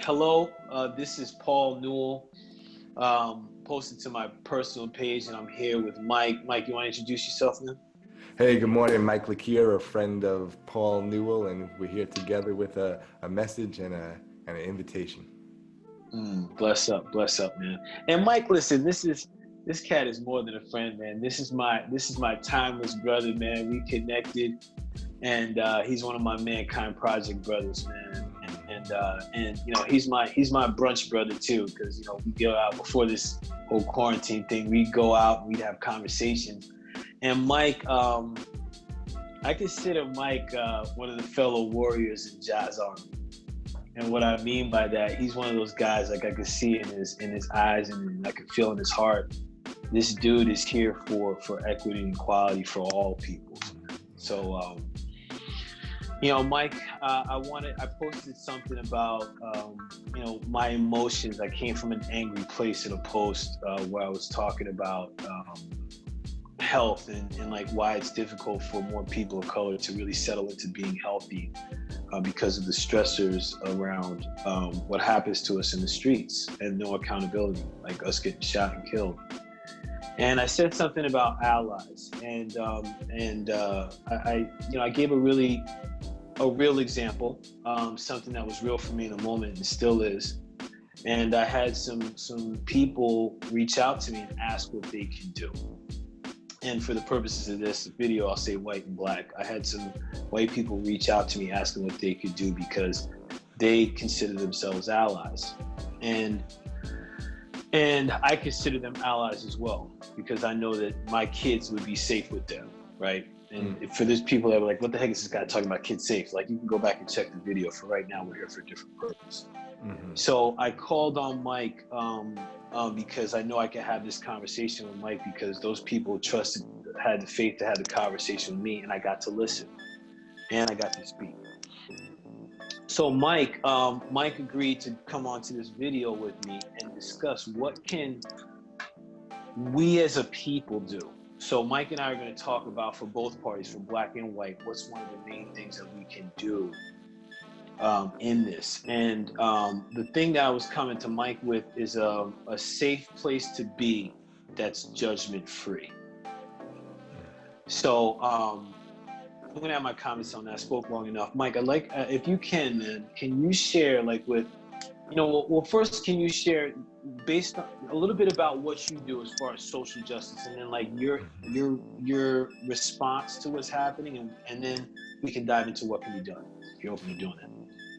Hello, this is Paul Newell, posted to my personal page, and I'm here with Mike. Mike, you want to introduce yourself, man? Hey, good morning. Mike Likier, a friend of Paul Newell, and we're here together with a message and an invitation. Bless up, man. And Mike, listen, this cat is more than a friend, man. This is my timeless brother, man. We connected, and he's one of my Mankind Project brothers, man. And he's my brunch brother too, because we go out before this whole quarantine thing. We'd go out and we'd have conversations. And Mike, I consider Mike one of the fellow warriors in Jazz Army. And what I mean by that, he's one of those guys, like I can see in his eyes and I can feel in his heart. This dude is here for equity and equality for all people. So, Mike, I posted something about, my emotions. I came from an angry place in a post where I was talking about health and like why it's difficult for more people of color to really settle into being healthy because of the stressors around what happens to us in the streets and no accountability, like us getting shot and killed. And I said something about allies, and I gave a real example, something that was real for me in the moment and still is. And I had some people reach out to me and ask what they can do. And for the purposes of this video, I'll say white and black. I had some white people reach out to me asking what they could do because they consider themselves allies. And I consider them allies as well, because I know that my kids would be safe with them, right? And for those people that were like, what the heck is this guy talking about kids safe? Like, you can go back and check the video. For right now, we're here for a different purpose. Mm-hmm. So I called on Mike because I know I can have this conversation with Mike because those people had the faith to have the conversation with me, and I got to listen and I got to speak. So Mike agreed to come onto this video with me and discuss what can we as a people do. So Mike and I are going to talk about, for both parties, for black and white, what's one of the main things that we can do in this. And the thing that I was coming to Mike with is a safe place to be that's judgment free. So I'm going to have my comments on that. I spoke long enough. Mike, I'd like, if you can, man, can you share first, can you share based on a little bit about what you do as far as social justice, and then like your response to what's happening, and then we can dive into what can be done if you're open to doing that.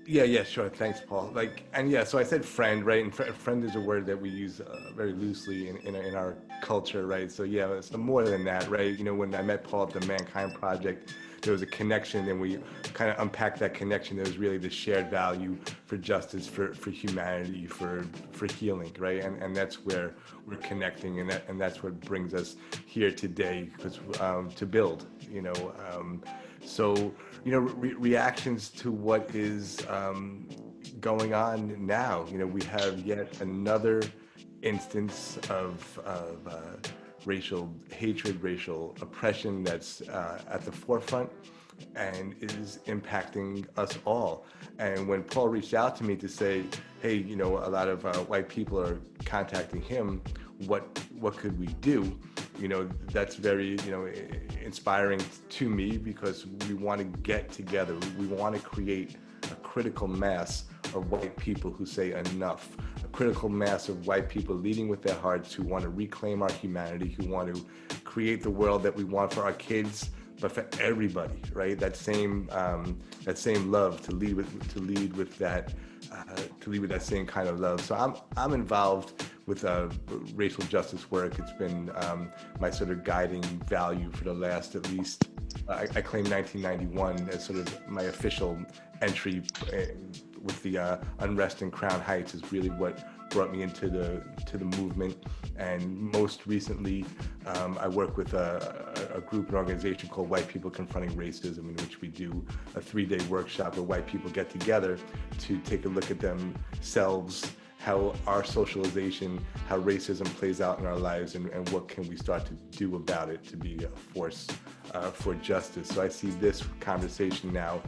Yeah, sure. Thanks, Paul. So I said friend, right? And friend is a word that we use very loosely in our culture, right? So yeah, so more than that, right? When I met Paul at the Mankind Project, there was a connection, and we kind of unpacked that connection. There was really the shared value for justice, for humanity, for healing, right? And that's where we're connecting, and that's what brings us here today, because to build, So, reactions to what is going on now. We have yet another instance of racial hatred, racial oppression that's at the forefront and is impacting us all. And when Paul reached out to me to say, hey, a lot of white people are contacting him, what could we do? That's very, inspiring to me, because we want to get together. We want to create a critical mass of white people who say enough, a critical mass of white people leading with their hearts, who want to reclaim our humanity, who want to create the world that we want for our kids, but for everybody, right? That same love, to lead with that same kind of love. So I'm involved with racial justice work. It's been my sort of guiding value for the last, at least, I claim 1991 as sort of my official entry with the unrest in Crown Heights is really what brought me into the movement. And most recently, I work with a group, an organization called White People Confronting Racism, in which we do a 3-day workshop where white people get together to take a look at themselves, how our socialization, how racism plays out in our lives, and what can we start to do about it to be a force for justice. So I see this conversation now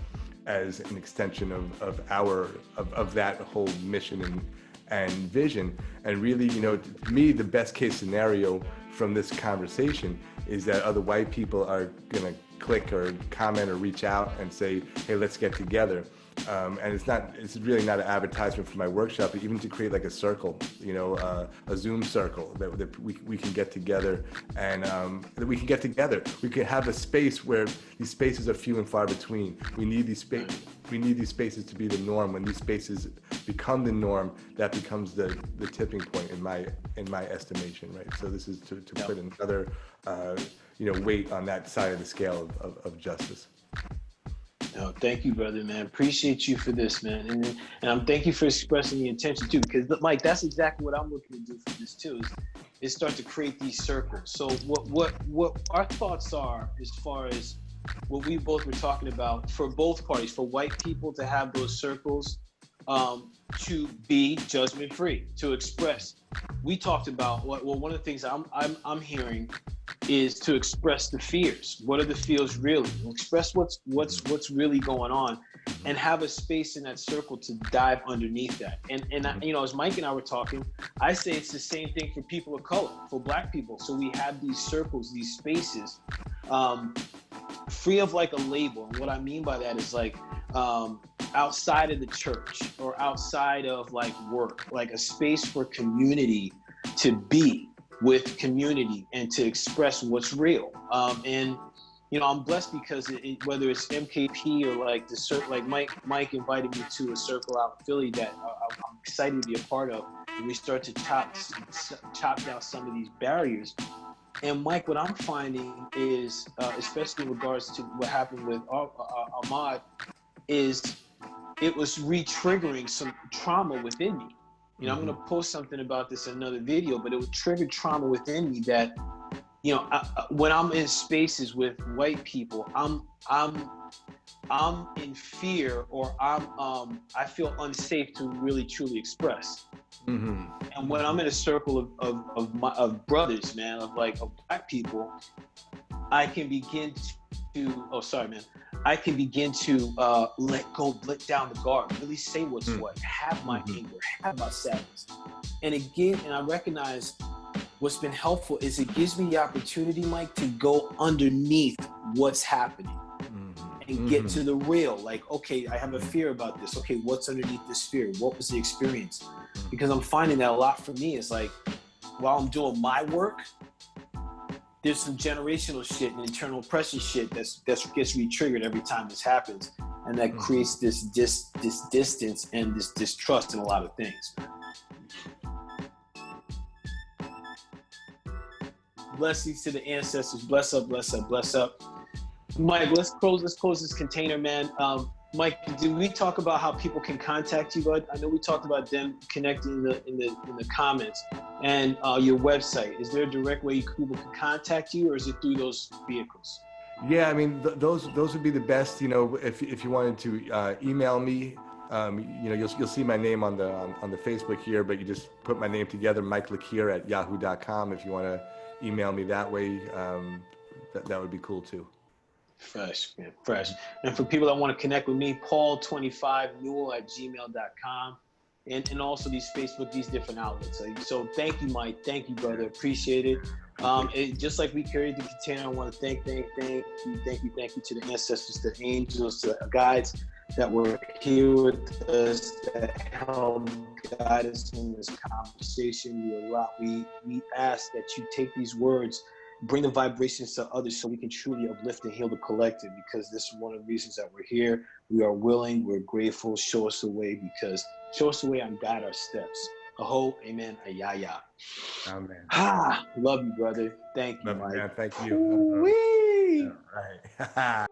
as an extension of that whole mission and vision. And really, to me, the best case scenario from this conversation is that other white people are going to click or comment or reach out and say, hey, let's get together. And it's really not an advertisement for my workshop, but even to create like a circle, a Zoom circle that we can get together, and that we can get together. We can have a space where these spaces are few and far between. We need these spaces to be the norm. When these spaces become the norm, that becomes the tipping point in my estimation, right? So this is to put another weight on that side of the scale of justice. No, thank you, brother, man. Appreciate you for this, man. And I'm thank you for expressing the intention too, because Mike, that's exactly what I'm looking to do for this too, is start to create these circles. So what our thoughts are as far as what we both were talking about for both parties, for white people to have those circles, to be judgment free, to express. We talked about one of the things I'm hearing is to express the fears. What are the fears really? Express what's really going on, and have a space in that circle to dive underneath that. And as Mike and I were talking, I say it's the same thing for people of color, for Black people. So we have these circles, these spaces, free of like a label. And what I mean by that is like outside of the church or outside of like work, like a space for community to be with community and to express what's real. And I'm blessed because whether it's MkP or like like Mike invited me to a circle out in Philly that I'm excited to be a part of, and we start to chop down some of these barriers. And Mike, what I'm finding is, especially in regards to what happened with Ahmaud, is it was re-triggering some trauma within me. I'm going to post something about this in another video, but it would trigger trauma within me that, when I'm in spaces with white people, I'm in fear, or I feel unsafe to really truly express. Mm-hmm. And when I'm in a circle of brothers, man, of Black people, I can begin to, I can begin to let down the guard, really say what's what, have my anger, have my sadness. And I recognize what's been helpful is it gives me the opportunity, Mike, to go underneath what's happening and get to the real. Like, okay, I have a fear about this. Okay, what's underneath this fear? What was the experience? Because I'm finding that a lot for me is like, while I'm doing my work, there's some generational shit and internal oppression shit that gets re-triggered every time this happens, and that creates this distance and this distrust in a lot of things. Blessings to the ancestors. Bless up, bless up, bless up. Mike, let's close this container, man. Mike, did we talk about how people can contact you, bud? I know we talked about them connecting in the comments, and your website. Is there a direct way people can contact you, or is it through those vehicles? Yeah, I mean, those would be the best. If you wanted to email me, you'll see my name on the Facebook here, but you just put my name together, Mike Likier at yahoo.com. If you want to email me that way, that would be cool too. Fresh, man, fresh. And for people that want to connect with me, paul25newell@gmail.com, and also these Facebook, these different outlets. So thank you, Mike. Thank you, brother. Appreciate it. Just like we carried the container, I want to thank you to the ancestors, the angels, to the guides that were here with us, that helped guide us in this conversation. We ask that you take these words, bring the vibrations to others so we can truly uplift and heal the collective, because this is one of the reasons that we're here. We are willing, we're grateful. Show us the way and guide our steps. Aho, amen, ayaya. Amen. Love you, brother. Thank you, Mike. Man, thank you. Woo-wee. All right.